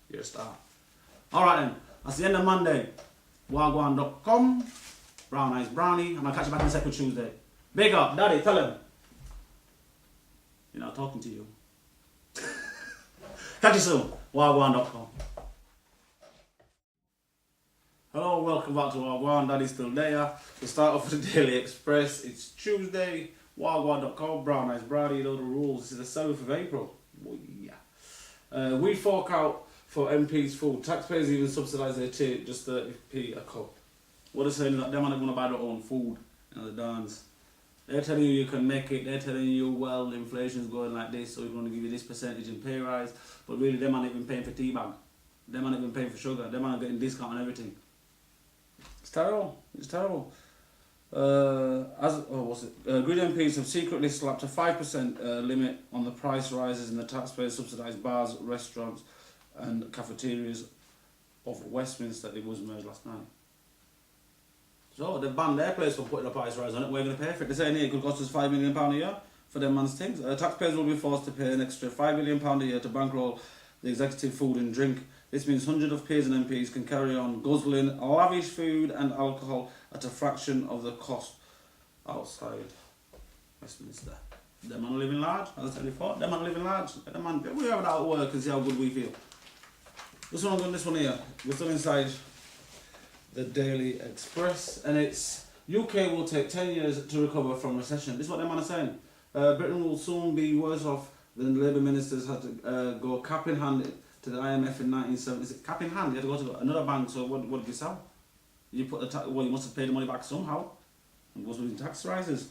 You're a star. Alright then, that's the end of Monday. Wha-gwarn.com. Brown Eyes Brownie. I'm gonna catch you back on second Tuesday. Big up, Daddy, tell him. You're not talking to you. Catch you soon. Wha-gwarn.com. Hello, welcome back to Wha-gwarn. Daddy's still there. We start off with the Daily Express. It's Tuesday. Wha-gwarn.com. Brown Eyes Brownie. You know the rules. This is the 7th of April. Oh, yeah. We fork out for MPs' food. Taxpayers even subsidise their tea just 30p a cup. What they're saying is that them are going to buy their own food in the dance. They're telling you you can make it. They're telling you, well, inflation's going like this, so we're going to give you this percentage in pay rise. But really, them aren't even paying for tea bag. Them aren't even paying for sugar. Them aren't getting discount on everything. It's terrible. It's terrible. Greedy MPs have secretly slapped a 5% limit on the price rises in the taxpayer subsidised bars, restaurants and cafeterias of Westminster. It was merged last night. So they've banned their place from putting a price rise on it. We're going to pay for it. They're saying here it could cost us £5 million a year for them man's things. Taxpayers will be forced to pay an extra £5 million a year to bankroll the executive food and drink. This means hundreds of peers and MPs can carry on guzzling lavish food and alcohol at a fraction of the cost outside Westminster. Them man living large, as I said before. Them man living large. Them man, we have it out at work and see how good we feel. This one here. We're still inside the Daily Express, and it's UK will take 10 years to recover from recession. This is what them man are saying. Britain will soon be worse off than the Labour ministers had to go cap in hand to the IMF in 1970s. Cap in hand, you had to go to another bank, so what did you sell? You put the you must have paid the money back somehow. It goes with tax rises.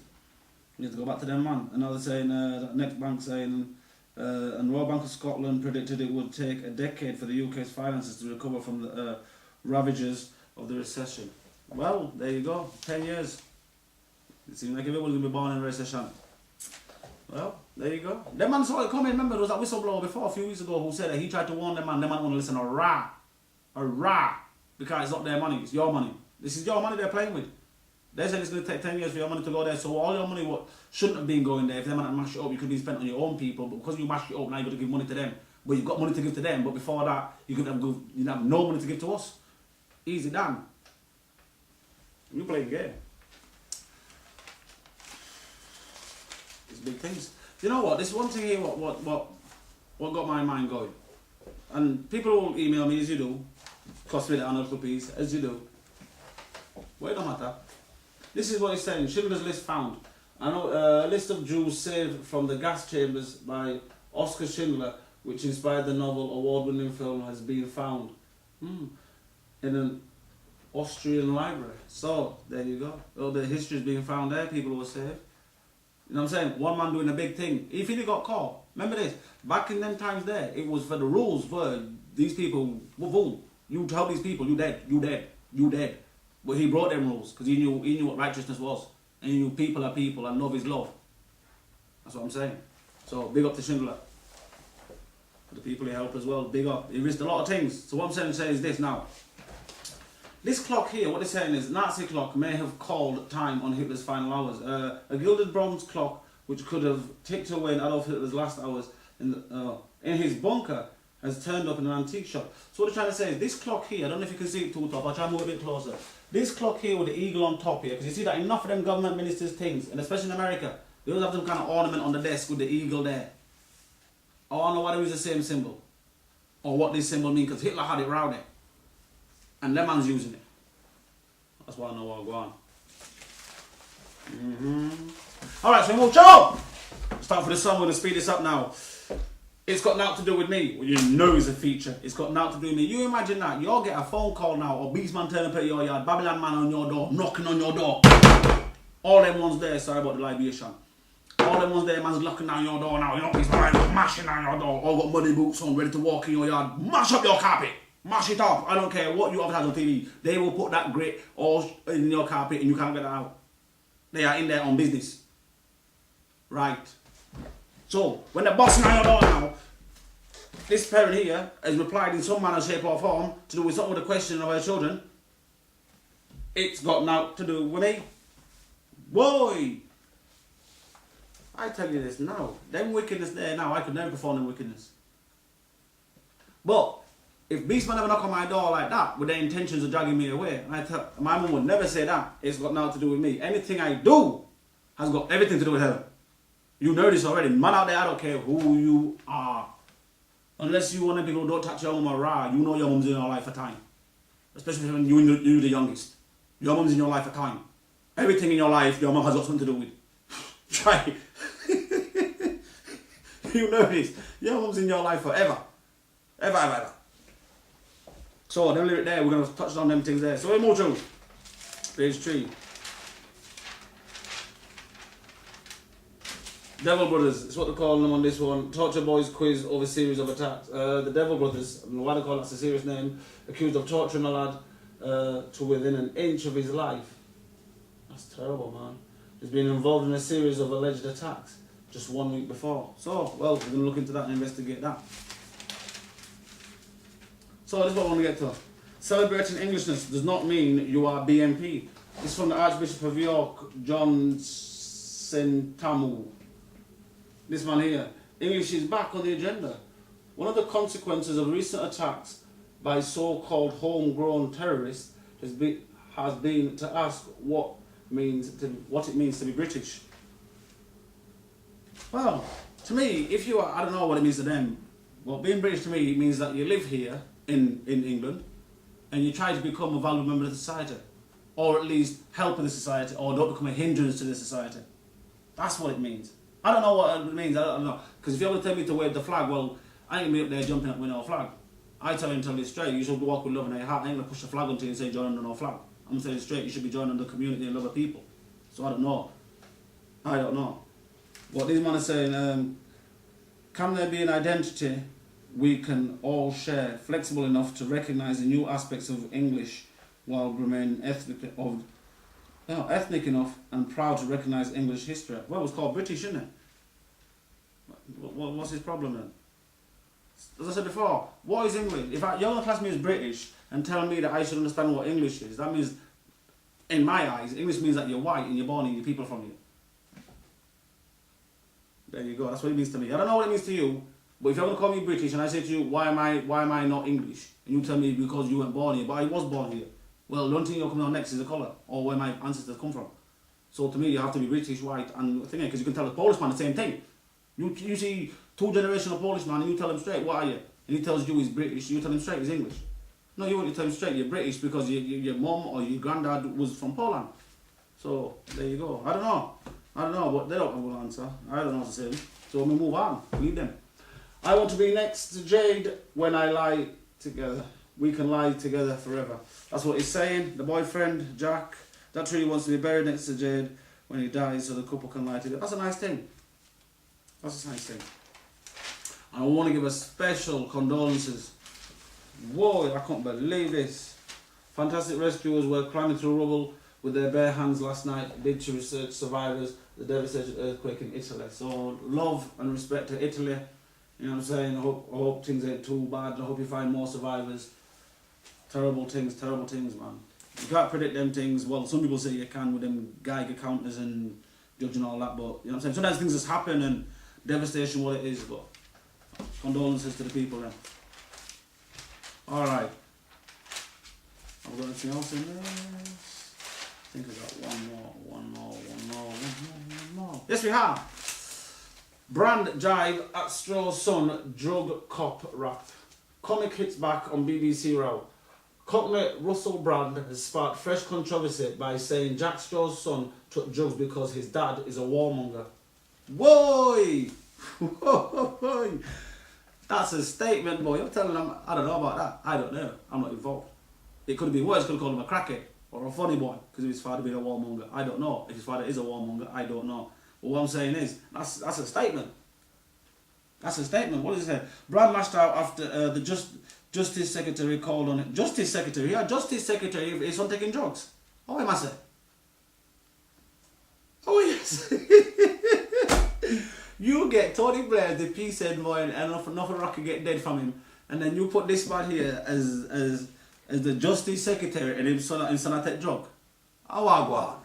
You have to go back to them, man. And now they're saying, next bank saying, and Royal Bank of Scotland predicted it would take a decade for the UK's finances to recover from the ravages of the recession. Well, there you go, 10 years. It seems like everyone's going to be born in a recession. Well, there you go. Them man saw it coming. Remember, there was that whistleblower before a few weeks ago who said that he tried to warn them man want to listen a rah. Because it's not their money, it's your money. This is your money they're playing with. They said it's going to take 10 years for your money to go there, so all your money what shouldn't have been going there. If they man mash it up, you could be spent on your own people, but because you mash it up, now you've got to give money to them. But you've got money to give to them, but before that, you have no money to give to us. Easy done. You play the game. It's big things. You know what? This one thing here, what got my mind going. And people will email me as you do, cost me the another piece, as you do. Well, it don't matter. This is what it's saying. Schindler's List found. I know a list of Jews saved from the gas chambers by Oskar Schindler, which inspired the novel award-winning film, has been found in an Austrian library. So, there you go. All the history is being found there, people were saved. You know what I'm saying? One man doing a big thing. If he got caught, remember this, back in them times there, it was for the rules were, these people, you tell these people, you dead. But he brought them rules, because he knew what righteousness was. And he knew people are people and love is love. That's what I'm saying. So, big up to Schindler. For the people he helped as well, big up. He risked a lot of things. So what I'm saying is this now. This clock here, what they're saying is, Nazi clock may have called time on Hitler's final hours. A gilded bronze clock, which could have ticked away in Adolf Hitler's last hours in his bunker, has turned up in an antique shop. So what they're trying to say is, this clock here, I don't know if you can see it too top, I'll try to move it a bit closer. This clock here with the eagle on top here, because you see that enough of them government ministers' things, and especially in America, they always have some kind of ornament on the desk with the eagle there. I don't know why there is the same symbol, or what this symbol means, because Hitler had it round it. And that man's using it. That's why I know Wha-gwarn. Alright, so we move. Joe! Start for the song, we're going to speed this up now. It's got nothing to do with me. Well, you know it's a feature. It's got nothing to do with me. You imagine that. You'll get a phone call now, or Beastman turn up at your yard, Babylon man on your door, knocking on your door. All them ones there, sorry about the libation. All them ones there, man's knocking down your door now. You know, he's mashing down your door. All got muddy boots on, ready to walk in your yard. Mash up your carpet. Mash it up. I don't care what you advertise on TV. They will put that grit all in your carpet and you can't get that out. They are in there on business. Right. So, when they're busting on your door now, this parent here has replied in some manner, shape or form to do with something with the question of her children. It's got nothing to do with me. Boy! I tell you this now. Them wickedness there now, I could never perform them wickedness. But if Beastman ever knock on my door like that with the intentions of dragging me away, my mum would never say that. It's got nothing to do with me. Anything I do has got everything to do with her. You know this already. Man out there, I don't care who you are. Unless you want to people who don't touch your mum or rah, you know your mum's in your life for time. Especially when you're the youngest. Your mum's in your life for time. Everything in your life, your mum has got something to do with. Try it. You know this. Your mum's in your life forever. Ever, ever, ever. So, them lyric there, we're going to touch on them things there. So, we move through. Page 3. Devil Brothers, it's what they call them on this one. Torture Boys quiz over series of attacks. The Devil Brothers, I don't know why they call that's a serious name, accused of torturing a lad to within an inch of his life. That's terrible, man. He's been involved in a series of alleged attacks just 1 week before. So, well, we're going to look into that and investigate that. So, this is what I want to get to. Celebrating Englishness does not mean you are BMP. This is from the Archbishop of York, John Sentamu. This man here. English is back on the agenda. One of the consequences of recent attacks by so-called homegrown terrorists has been to ask what it means to be British. Well, to me, if you are, I don't know what it means to them, but being British to me means that you live here in England and you try to become a valuable member of the society, or at least help in the society, or don't become a hindrance to the society. That's what it means. I don't know what it means, I don't know. Because if you're going to tell me to wave the flag, well, I ain't going to be up there jumping up with no flag. I tell you straight, you should walk with love in your heart. I ain't going to push the flag until you say join under no flag. I'm going to tell you straight, you should be joining the community and love of people. So I don't know. What these men are saying, can there be an identity we can all share, flexible enough to recognise the new aspects of English while remaining ethnic enough and proud to recognise English history? Well, it was called British, isn't it? What's his problem then? As I said before, what is English? If you're going to class me as British and tell me that I should understand what English is, that means, in my eyes, English means that you're white and you're born and you're people from you. There you go, that's what it means to me. I don't know what it means to you, but if you're going to call me British and I say to you, why am I not English? And you tell me because you weren't born here, but I was born here. Well, the only thing you're coming on next is the colour, or where my ancestors come from. So to me, you have to be British, white, and thing, because you can tell a Polish man the same thing. You see two generational Polish man and you tell him straight, what are you? And he tells you he's British, you tell him straight he's English. No, you wouldn't tell him straight you're British because your mum or your granddad was from Poland. So, there you go. I don't know, but they don't have an answer. I don't know what to say. So we move on, leave them. I want to be next to Jade when I lie together. We can lie together forever. That's what he's saying. The boyfriend, Jack, that really wants to be buried next to Jade when he dies so the couple can lie together. That's a nice thing. That's a nice thing. And I want to give a special condolences. Whoa, I can't believe this. Fantastic rescuers were climbing through rubble with their bare hands last night, bid to research survivors of the devastating earthquake in Italy. So love and respect to Italy. You know what I'm saying? I hope things ain't too bad. I hope you find more survivors. Terrible things, man. You can't predict them things. Well, some people say you can with them Geiger counters and judging all that, but you know what I'm saying? Sometimes things just happen and devastation what it is, but condolences to the people then. Alright. Have we got anything else in there? I think I got one more. Yes, we have. Brand jive at Straw's son drug cop rap. Comic hits back on BBC Row. Cockney Russell Brand has sparked fresh controversy by saying Jack Straw's son took drugs because his dad is a warmonger. Whoa! That's a statement, boy. You're telling them, I don't know about that. I don't know. I'm not involved. It could have been worse. Could have called him a crackhead or a funny boy because of his father being a warmonger. I don't know. If his father is a warmonger, I don't know. But what I'm saying is, that's a statement. That's a statement. What does it say? Brad lashed out after the Justice Secretary called on it. Justice Secretary? Yeah, Justice Secretary is on taking drugs. Oh, I must say. Oh, yes. You get Tony Blair, the peace envoy, and nothing rock can get dead from him. And then you put this man here as the Justice Secretary and him son take drug. Oh, Wha-gwarn.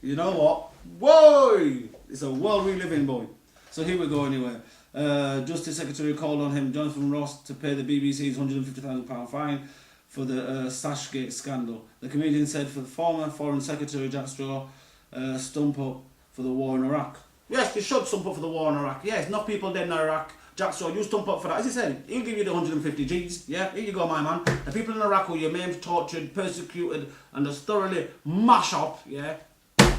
You know what? Whoa! It's a world we live in, boy. So here we go anyway. Justice Secretary called on him, Jonathan Ross, to pay the BBC's £150,000 fine for the Sashgate scandal. The comedian said for the former Foreign Secretary Jack Straw stump up for the war in Iraq. Yes, you should stump up for the war in Iraq. Yes, enough people dead in Iraq. Jack Straw, you stump up for that. As he said, he'll give you the 150 G's. Yeah, here you go, my man. The people in Iraq who you maimed, tortured, persecuted, and just thoroughly mash up, yeah,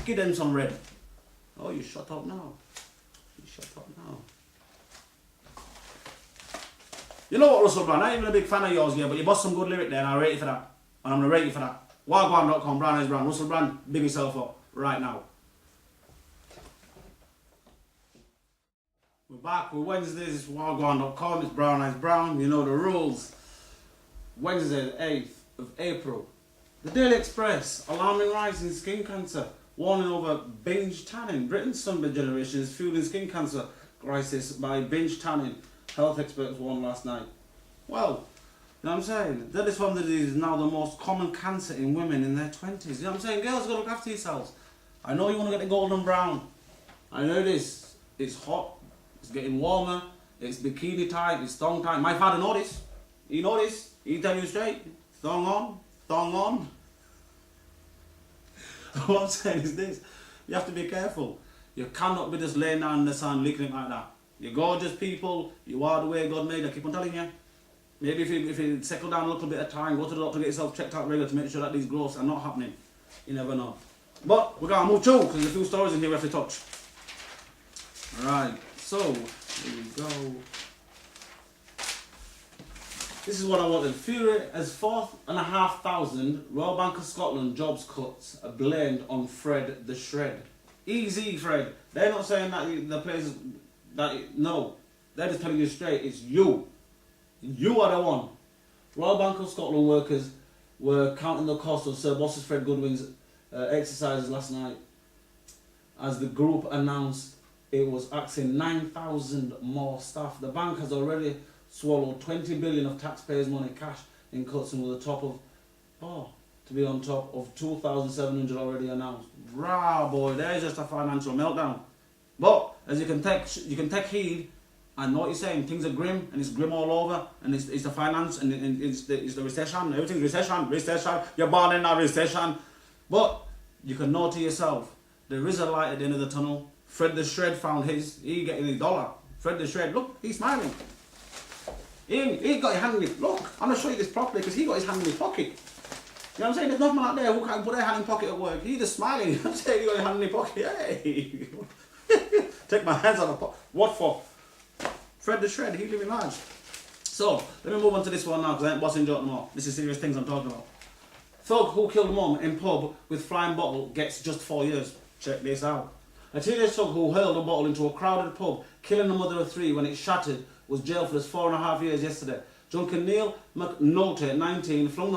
give them some red. Oh, you shut up now. You shut up now. You know what, Russell Brand, I ain't even a big fan of yours here, but you bust some good lyric there and I'll rate you for that. And I'm going to rate you for that. Wha-gwarn.com, Brown Eyes Brown. Russell Brand, big yourself up right now. We're back with Wednesdays. It's Wha-gwarn.com. It's Brown Eyes Brown. You know the rules. Wednesday, the 8th of April. The Daily Express. Alarming rise in skin cancer. Warning over binge tanning. Britain's sunbed generation is fueling skin cancer crisis by binge tanning. Health experts warned last night. Well, you know what I'm saying? Deadly form disease is now the most common cancer in women in their 20s. You know what I'm saying? Girls, got to look after yourselves. I know you want to get the golden brown. I know this. It's hot. It's getting warmer. It's bikini time. It's thong time. My father know this. He know this. He tell you straight. Thong on. Thong on. What I'm saying is this. You have to be careful. You cannot be just laying down in the sun looking like that. You're gorgeous people. You are the way God made you. I keep on telling you. Maybe if you settle down a little bit of time, go to the doctor, get yourself checked out regularly to make sure that these growths are not happening. You never know. But we're going to move through because there's a few stories in here we have to touch. Alright, so here we go. This is what I wanted. Fury as 4,500 Royal Bank of Scotland jobs cuts are blamed on Fred the Shred. Easy, Fred. They're not saying that the place no. They're just telling you straight, it's you. You are the one. Royal Bank of Scotland workers were counting the cost of Sir Boss's Fred Goodwin's exercises last night as the group announced it was axing 9,000 more staff. The bank has already swallowed 20 billion of taxpayers' money cash in cuts and with a top of, to be on top of 2,700 already announced. Rah, boy, there's just a financial meltdown. But as you can take heed and know what you're saying. Things are grim and it's grim all over, and it's the finance and it's the recession. Everything's recession. You're born in a recession, but you can know to yourself there is a light at the end of the tunnel. Fred the Shred found his. He getting his dollar. Fred the Shred, look, he's smiling. He got his hand in his, look, I'm going to show you this properly because he got his hand in his pocket. You know what I'm saying? There's nothing out there who can put their hand in pocket at work. He's just smiling. You know what I'm saying? He got his hand in his pocket. Hey! Take my hands out of the pocket. What for? Fred the Shred, he living large. So, let me move on to this one now because I ain't bossing joke no more. This is serious things I'm talking about. Thug who killed mum in pub with flying bottle gets just 4 years. Check this out. A teenage thug who hurled a bottle into a crowded pub, killing a mother of 3 when it shattered, was jailed for just 4.5 years yesterday. Drunken Neil McNulty, 19, flung the